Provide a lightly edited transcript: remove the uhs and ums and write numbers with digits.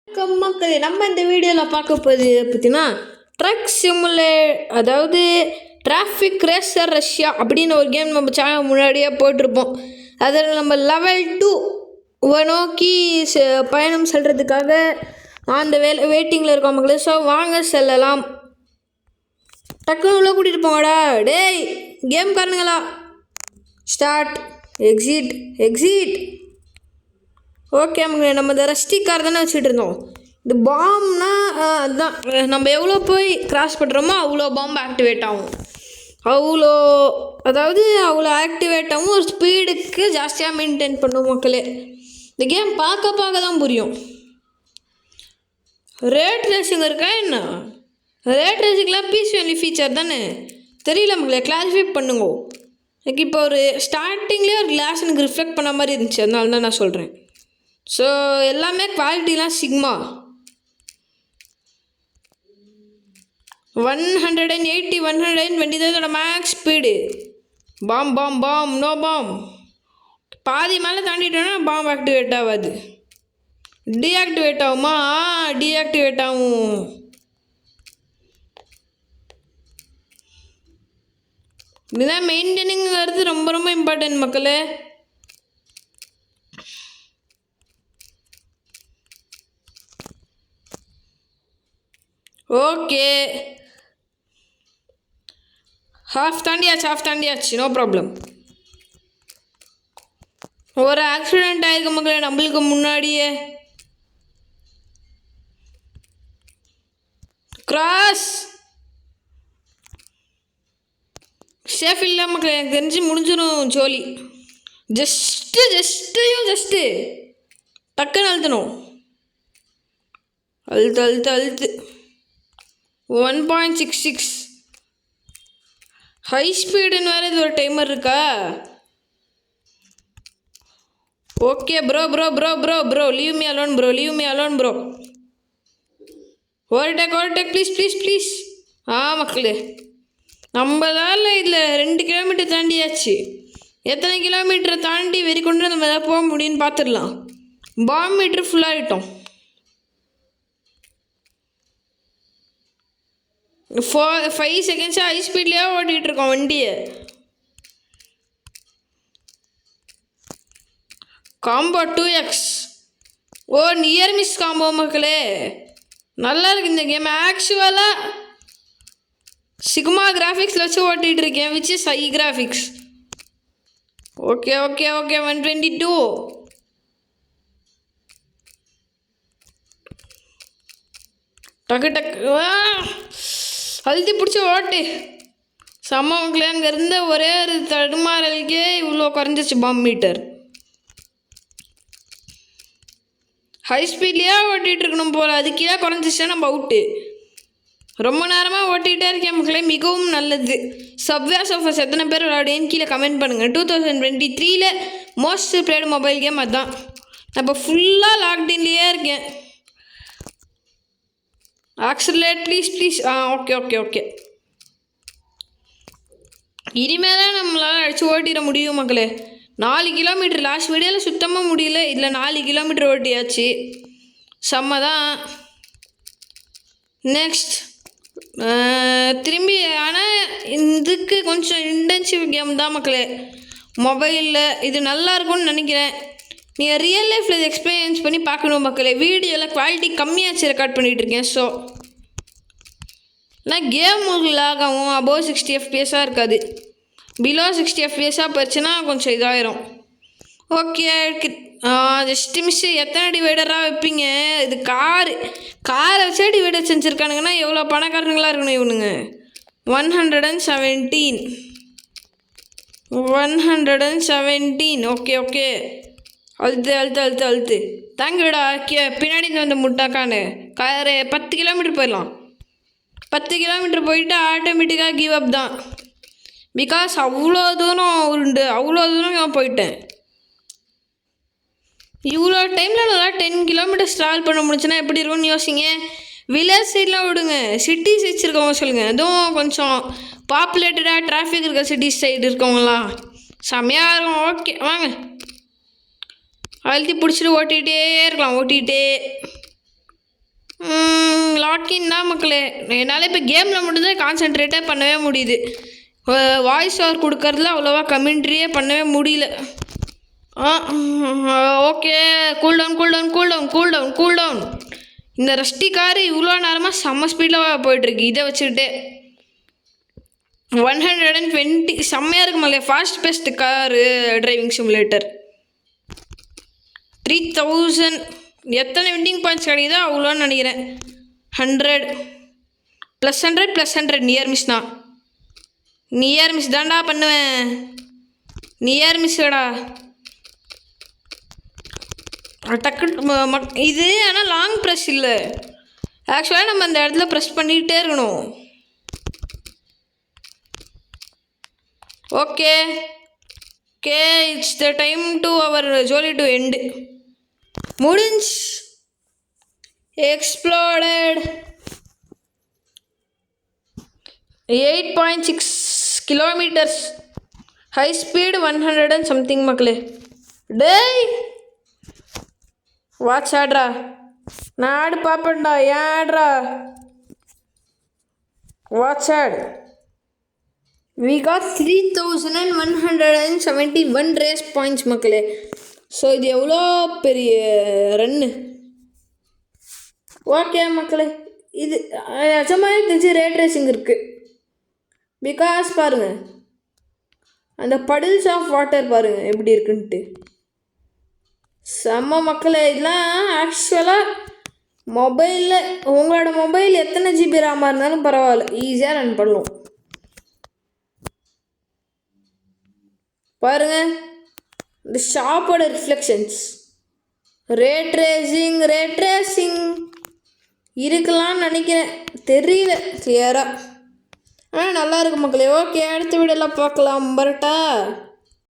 மக்களே, நம்ம இந்த வீடியோவில் பார்க்க போகுது பார்த்தீங்கன்னா ட்ரக் அதாவது டிராஃபிக் ரேசர் ரஷ்யா அப்படின்னு ஒரு கேம் நம்ம சேனல் முன்னாடியே போட்டிருப்போம். அதில் நம்ம லெவல் 2 நோக்கி பயணம் செல்கிறதுக்காக அந்த வெயிட்டிங்கில் இருக்கோம் மக்களே. ஸோ வாங்க செல்லலாம். டக்குன்னு உள்ளே கூட்டிகிட்டு போங்கடா டேய் கேம் காரணங்களா. ஸ்டார்ட். எக்ஸிட். ஓகே மக்களே, நம்ம இந்த ரஸ்டி கார் தானே வச்சுட்டு இருந்தோம். இந்த பாம்னா அதுதான், நம்ம எவ்வளோ போய் கிராஸ் பண்ணுறோமோ அவ்வளோ பாம்பு ஆக்டிவேட் ஆகும். அவ்வளோ ஆக்டிவேட் ஆகும். ஒரு ஸ்பீடுக்கு ஜாஸ்தியாக மெயின்டைன் பண்ணும் மக்களே. இந்த கேம் பார்க்க தான் புரியும். ரேட் ரேசிங் இருக்கா என்ன? ரேட் ரேசிங்லாம் பிசி ஒன்லி ஃபீச்சர் தானே, தெரியல மக்களே, கிளாரிஃபை பண்ணுங்க. எனக்கு இப்போ ஒரு ஸ்டார்டிங்லேயே ஒரு கிளாஸ் எனக்கு ரிஃப்ளெக்ட் பண்ண மாதிரி இருந்துச்சு, அதனால தான் நான் சொல்கிறேன். ஸோ எல்லாமே குவாலிட்டிலாம் சிக்மா 180 120 தான் இதோட max speed. Bomb no bomb. பாதி மேலே தாண்டிட்டோன்னா பாம் ஆக்டிவேட் ஆகாது, டீஆக்டிவேட் ஆகுமா? டீஆக்டிவேட் ஆகும். இதுதான் மெயின்டெனிங்கிறது ரொம்ப இம்பார்ட்டன்ட் மக்களே. ஓகே, ஹாஃப் தாண்டியாச்சு, நோ ப்ராப்ளம். ஒரு ஆக்சிடெண்ட் ஆகிருக்கு மக்களே நம்மளுக்கு முன்னாடியே. கிராஸ் சேஃப் இல்லை மக்களே, எனக்கு தெரிஞ்சு முடிஞ்சிடும் ஜோலி. ஜஸ்ட்டு டக்குன்னு அழுத்தணும். அழுத்து 1.66 ஹை ஸ்பீடுன்னு வேறு இது ஒரு டைமர் இருக்கா? Okay bro leave me alone bro. Overtake please. மக்களே, நம்மளால் இதில் 2 கிலோமீட்டர் தாண்டியாச்சு. எத்தனை கிலோமீட்டரை தாண்டி வெறி கொண்டு நம்ம எதாவது போக முடியும்னு பார்த்துடலாம். பாம் மீட்ரு ஃபுல்லாகிட்டோம். 5 செகண்ட்ஸாக ஹை ஸ்பீட்லேயே ஓட்டிகிட்டு இருக்கோம் வண்டியை. Combo 2x. Near miss combo மக்களே, நல்லா இருக்கு இந்த கேம். ஆக்சுவலாக சிக்மா கிராஃபிக்ஸில் வச்சு ஓட்டிகிட்டு இருக்கேன், which is high graphics. Okay 122. டக்கு அழுத்தி பிடிச்சி ஓட்டு. செம்ம மக்களே, அங்கே இருந்த ஒரே ஒரு தடுமாறலுக்கே இவ்வளோ குறைஞ்சிச்சு பாம் மீட்டர். ஹை ஸ்பீட்லேயே ஓட்டிகிட்டு இருக்கணும் போல், அது கீழே குறைஞ்சிச்சா நம்ம அவுட்டு. ரொம்ப நேரமாக ஓட்டிகிட்டே இருக்கேன் மக்களே, மிகவும் நல்லது. சப்வே சர்ஃபர்ஸ் எத்தனை பேர் விளையாடுன்னு கீழே கமெண்ட் பண்ணுங்கள். 2023 மோஸ்ட் பிளேடு மொபைல் கேம் அதுதான். நான் இப்போ ஃபுல்லாக லாக்டவுன்லேயே இருக்கேன். ஆக்சிலேட் ப்ளீஸ். ஓகே. இனிமேல் நம்மளால் அடித்து ஓட்டிட முடியும் மக்களே. 4 கிலோமீட்டர் லாஸ்ட் வீடியோவில் சுத்தமாக முடியல, இதில் 4 கிலோமீட்டர் ஓட்டியாச்சு. செம்ம தான். நெக்ஸ்ட் திரும்பி, ஆனால் இதுக்கு கொஞ்சம் இன்டென்சிவ் கேம் தான் மக்களே மொபைலில். இது நல்லா இருக்கும்னு நினைக்கிறேன். நீங்கள் ரியல் லைஃப்பில் இது எக்ஸ்பீரியன்ஸ் பண்ணி பார்க்கணும் மக்களே. வீடியோவில் குவாலிட்டி கம்மியாச்சு ரெக்கார்ட் பண்ணிகிட்டு இருக்கேன். ஸோ நான் கேம் லாக் ஆகும். அபோவ் 60 FPS இருக்காது, பிலோ 60 FPS போச்சுன்னா கொஞ்சம் இதாயிரும். Okay, just miss. எத்தனை டிவைடராக வைப்பீங்க? இது காரை வச்சே டிவைடர் செஞ்சுருக்கானுங்கன்னா எவ்வளோ பணக்காரனுங்களாக இருக்கணும் இவனுங்க. 117. ஓகே அழுத்து. தேங்க்யூடா. பின்னாடி வந்து முட்டாக்கானு காரு 10 கிலோமீட்டர் போயிடலாம். 10 கிலோமீட்டர் போயிட்டு ஆட்டோமேட்டிக்காக கிவ் அப் தான். பிகாஸ் அவ்வளோ தூரம் நான் போயிட்டேன். இவ்வளோ டைமில் நல்லா 10 கிலோமீட்டர்ஸ் ட்ராவல் பண்ண முடிச்சுன்னா எப்படி இருக்கும்னு யோசிங்க. வில்லேஜ் சைட்லாம் விடுங்க, சிட்டிஸ் வச்சுருக்கவங்க சொல்லுங்கள். அதுவும் கொஞ்சம் பாப்புலேட்டடாக டிராஃபிக் இருக்க சிட்டிஸ் சைடு இருக்கவங்களாம் செம்மையாக இருக்கும். ஓகே வாங்க, அழுத்தி பிடிச்சிட்டு ஓட்டிகிட்டே இருக்கலாம். ஷாக்கிங் தான் மக்களே. என்னால் இப்போ கேமில் மட்டும்தான் கான்சென்ட்ரேட்டே பண்ணவே முடியுது. வாய்ஸ் ஓவர் கொடுக்கறதுல அவ்வளோவா கமெண்ட்ரியே பண்ணவே முடியல. Okay, cool down. இந்த ரஷ்டி காரு இவ்வளோ நேரமாக செம்ம ஸ்பீடில் போயிட்டுருக்கு. இதை வச்சுக்கிட்டு 120 செம்மையாக இருக்கு மக்களே. Fast best car driving simulator. 3000 எத்தனை விண்டிங் பாயிண்ட்ஸ் கிடைக்குதோ அவ்வளோன்னு நினைக்கிறேன். 100 +100 நியர் மிஸ் தான். நியர் மிஸ் தான்டா பண்ணுவேன். நியர் மிஸ்டா டக்கு இது. ஆனால் லாங் ப்ரெஸ் இல்லை. ஆக்சுவலாக நம்ம அந்த இடத்துல ப்ரெஸ் பண்ணிக்கிட்டே இருக்கணும். Okay, it's the time to our ஜோலி டு எண்டு. முடிஞ்சு. Exploded 8.6 kilometres. High speed 100 and something மக்களே. டேய் வாட்ச் ஆட்ரா. நான் ஆடு பார்ப்பேன்டா. ஏன் ஆட்ரா? Watch ad. We got 3171 race points மக்களே. ஸோ இது எவ்வளோ பெரிய ரன்னு. ஓகே மக்களே, இது நிஜமாவே தெரிஞ்சு ரேட் ரேசிங் இருக்குது. பிகாஸ் பாருங்கள், அந்த படில்ஸ் ஆஃப் வாட்டர் பாருங்கள் எப்படி இருக்குன்ட்டு. செம்ம மக்களே. இதெல்லாம் ஆக்சுவலாக மொபைலில் உங்களோட மொபைல் எத்தனை ஜிபி ரேமாக இருந்தாலும் பரவாயில்ல, ஈஸியாக ரன் பண்ணுவோம். பாருங்கள் இந்த ஷாப்போட ரிஃப்ளெக்ஷன்ஸ். ரேட் ரேசிங் இருக்கலாம்னு நினைக்கிறேன், தெரியல கிளியராக. ஆனால் நல்லா இருக்கு மக்களே. ஓகே, அடுத்த வீடியோலாம் பார்க்கலாம். பரட்டா.